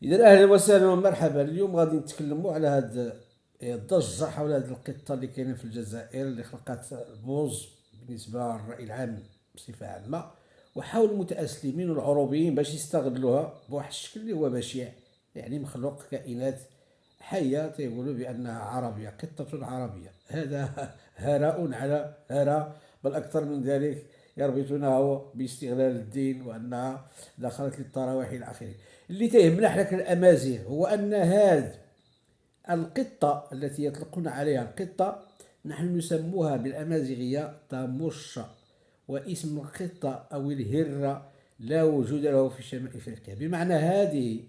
إذا أهلا وسهلا ومرحبا. اليوم غادي نتكلموا على هاد الضجة حول هاد القطة اللي كاينة في الجزائر، اللي خلقت بوز بالنسبة للرأي العام بصفة عامة، وحاول المتأسلمين والعروبيين باش يستغلوها بواحد الشكل اللي هو بشع. يعني مخلوق كائنات حية تيقولوا بأنها عربية، قطة عربية. هذا هراء على هراء، بل أكثر من ذلك يربطونه باستغلال الدين وأنها دخلت للتراويح إلى آخره. اللي تيهمنا حنا كالأمازيغ هو أن هذه القطة التي يطلقون عليها القطة نحن نسموها بالأمازيغية تاموشا، واسم القطة أو الهرة لا وجود له في شمال إفريقيا. بمعنى هذه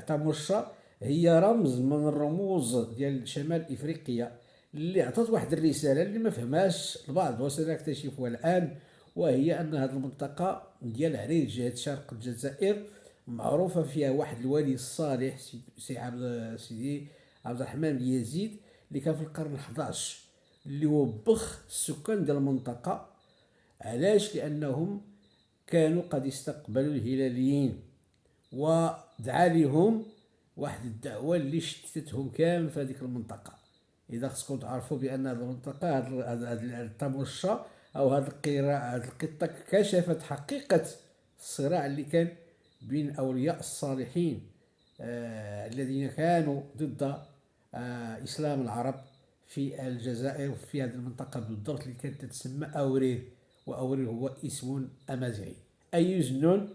تاموشا هي رمز من الرموز ديال شمال إفريقيا، اللي عطات واحد الرسالة اللي ما فهمهاش البعض وسنكتشفها الآن، وهي أن هذه المنطقة ديال عريش جهة شرق الجزائر معروفة فيها واحد الولي الصالح سيدي عبد الرحمن بن يزيد، اللي كان في القرن 11، اللي وبخ السكان ديال المنطقة. علاش؟ لأنهم كانوا قد استقبلوا الهلاليين، ودعا لهم واحد الدعوة اللي شتتهم كامل في هذيك المنطقة. إذا خصكم تعرفوا بأن هذه المنطقة، هذه التمشى أو هذه القطة كشفت حقيقة الصراع اللي كان بين أولياء الصالحين الذين كانوا ضد إسلام العرب في الجزائر وفي هذه المنطقة بالضبط، اللي كانت تسمى أورير. وأورير هو اسم أمازيغي. أي زنون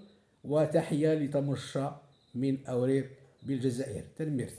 وتحية لتمشى من أورير بالجزائر. تنميرت.